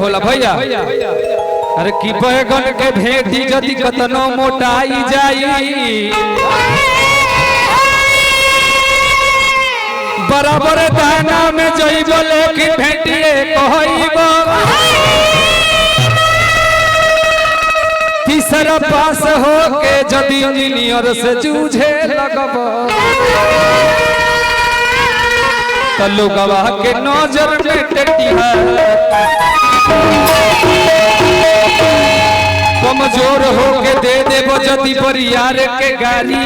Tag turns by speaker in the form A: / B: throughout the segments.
A: होला भैया अरे की बैगन के भेंटी जदी कतनो मोटाई जाई बराबर दाना में जइबो लेकिन भेंटिए कहइबो तीसरा पास हो के जदी इंजीनियर से जूझे लगबो तो लोगवा के नजर में टेटिहा कमजोर हो के दे देबो जदी परियार के गाली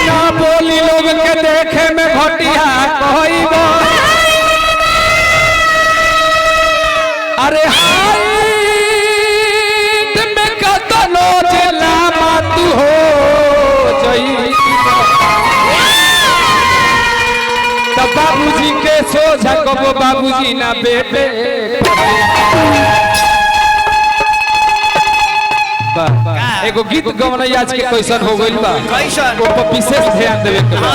A: ना बोली लोग के देखे में घटिया कहइबो अरे हाइट में कतनो चला मातू हो जई तब बाबूजी के सोझा कबो बाबूजी ना बेटे एगो गीत गवना आज के कैसन हो गइल बा कैसन ओ पर विशेष ध्यान देवे के बा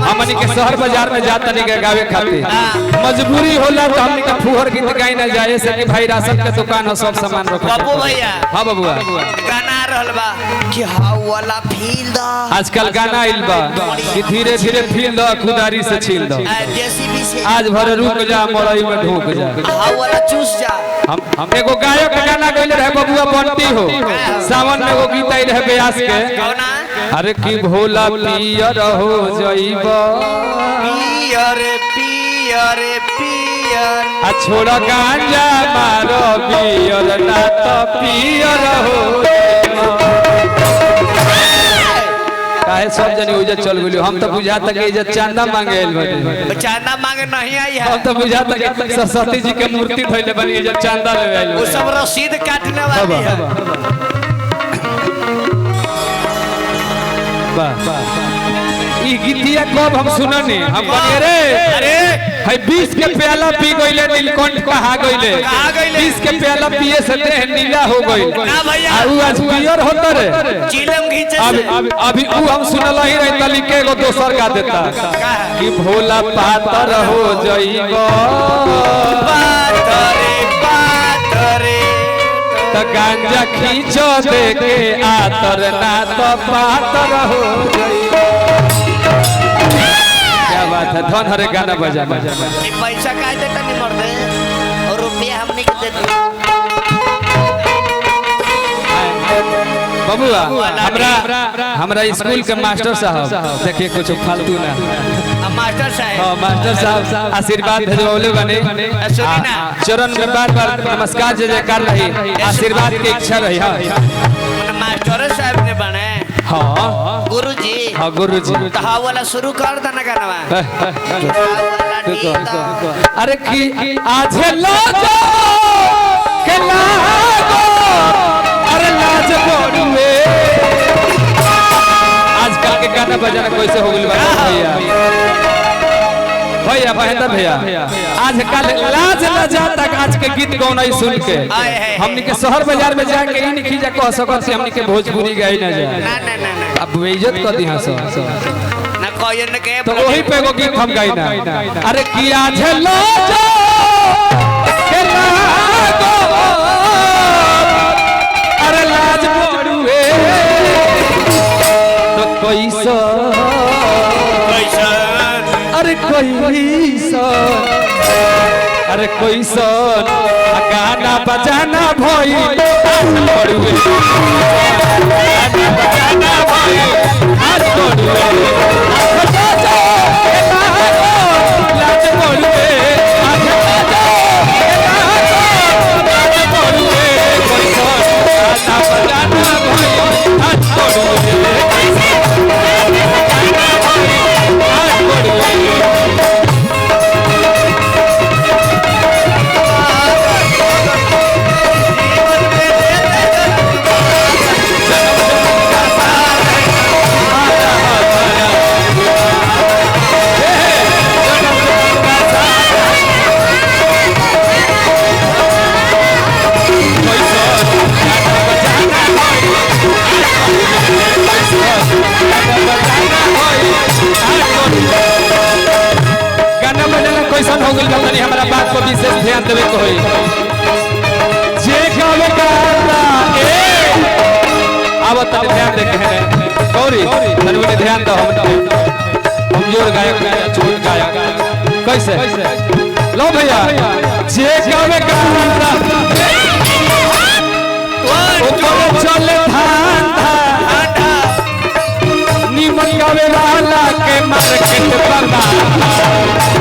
A: हमनी के शहर बाजार में जाता नहीं के गावे खातिर मजबूरी होला तो हमनी के फुहर गीत गाई ना जाए से कि भाई राशन के दुकान हो सब सामान रखो बाबू भैया हां बबुआ गाना रहल बा कि हाउ वाला फील द आजकल गाना आइल बा कि धीरे धीरे फील द खुदारी से छील द जेसीबी से आज भर रुक जा मड़ई में ढूक जा हाउ वाला चूस जा हम एगो गायक गाना गइले रहे बबुआ बनती हो सावन में वो गीत आई रहे ब्यास के अरे की भोला पियर हो जइबो पियर पियर पियर आ छोड़ गांजा मारो पियर ना तो पियर हो काहे सब जने उजे चल गेलियो हम तो बुझाता कि इज्जत चांदा मांगे आइल बने चांदा मांगे नहीं आई है हम तो बुझाता कि सरस्वती जी के मूर्ति धइले बनी इज्जत चांदा ले आइल वो सब रसीद काटने वाली है ई गीतिया कब हम सुननी हम कहले रे अरे भाई 20 के प्याला पी गइले नीलकंठ कहा गइले 20 के प्याला पिए से देह नीला हो गइल आ उ आज पियर होता रे चिलम घिंचे अभी उ हम सुनल ही रही तली के एगो दोसर गा देता कि भोला पातर हो जइबो पातरे पातरे त गांजा खींचो दे के आतर ना तो पातर हो जइबो क्या बात है धन हरे गाना बजा पैसा काहे देता नहीं मरदे और रुपया हमने के दे बबुआ हमरा स्कूल के मास्टर साहब देखिए कुछ फालतू ना मास्टर साहब हां मास्टर साहब आशीर्वाद भेजवले बने चरण में बार-बार नमस्कार जय जयकार रही आशीर्वाद की इच्छा रही हां मास्टर साहब ने बने हां गुरुजी हां गुरुजी तो हां वाला शुरू कर देना गाना अरे की आज लाजो के लागो अरे लाज पड़ुए आजकल के गाना बजाना कैसे हो गइल बा भैया भैया महेंद्र भैया आजकल लाज लजा तक आज के गीत गौनाई सुन के हमनी के शहर बाजार में जाके ई नहीं जा कह सकत से हमनी के भोजपुरी गाई ना जाए ना ना ना अब बेइज्जत कर दी हंस ना कहन के तो वही पे एगो गीत हम गाई ना अरे किया झलो जो के लागो अरे लाज पड़ुए तो कैसा अरे कैसन गाना बजाना भइल पड़ुए गाना बजाना भइल हाथ पड़ुए लाज पड़ुए लाज पड़ुए कैसन गाना बजाना भइल हाथ पड़ुए तनी हमारा बात पर विशेष ध्यान देवे को होई जे गावे गाता ए अब तनी ध्यान दे के है गौरी तनी बड़े ध्यान दो हम जोर गायक गाया छोट गायक कैसे लो भैया जे गावे गाता ओ चले धांधा निमन गावे वाला के मार्केट बाबा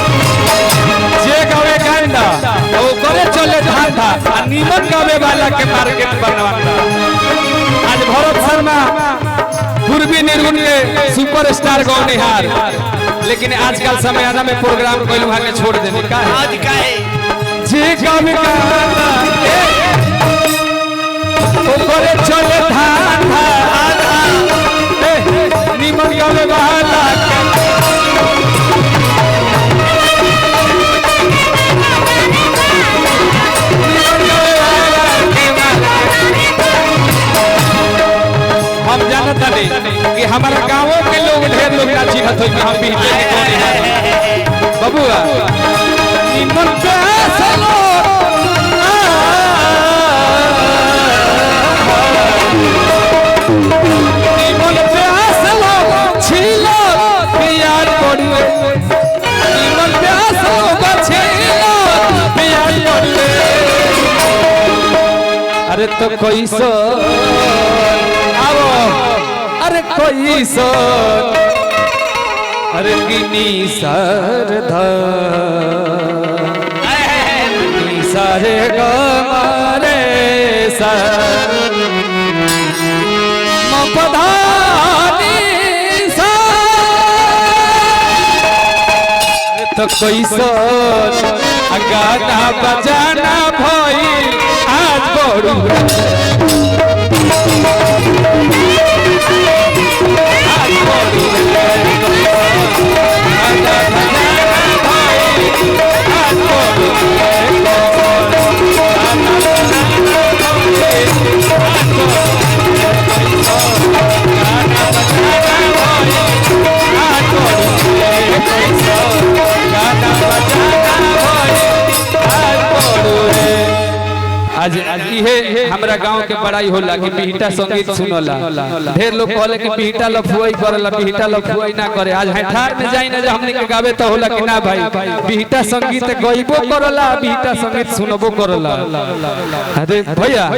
A: जे गावे गांधा वो करे चले धांधा निमन गावे वाला के मार्केट बनवाता। आज भरत शर्मा पूर्वी निर्गुण के सुपरस्टार गौनिहार लेकिन आजकल समय आना में प्रोग्राम कोई वहां के छोड़ देने का है आज का है जे गावे गांधा वो करे चले धांधा निमन गावे वाला हम जानता नहीं कि हमारा गांवों के लोग ढेर लोग राजी हथ होई हम भी के कौन है बबुआ निमन प्यास लो निमन प्यास लो छिलो प्यार पड़ुए निमन प्यास लो छिलो प्यार पड़ुए अरे तो कोई सो अरे कोई सो अरे किनी सरधा सारे गमारे सर मपधानी सर तो कोई सो गाना बजाना भई आज बड़ू आज इहे हमरा गांव के बड़ाई होला कि बिहटा संगीत सुनला ढेर लोग कहले कि बिहटा लफुआई करला बिहटा लफुआई ना करे आज हैठार में जाई ना जे हमने के गावे तो होला कि ना भाई बिहटा संगीत गइबो करला बिहटा संगीत सुनबो करला अरे भैया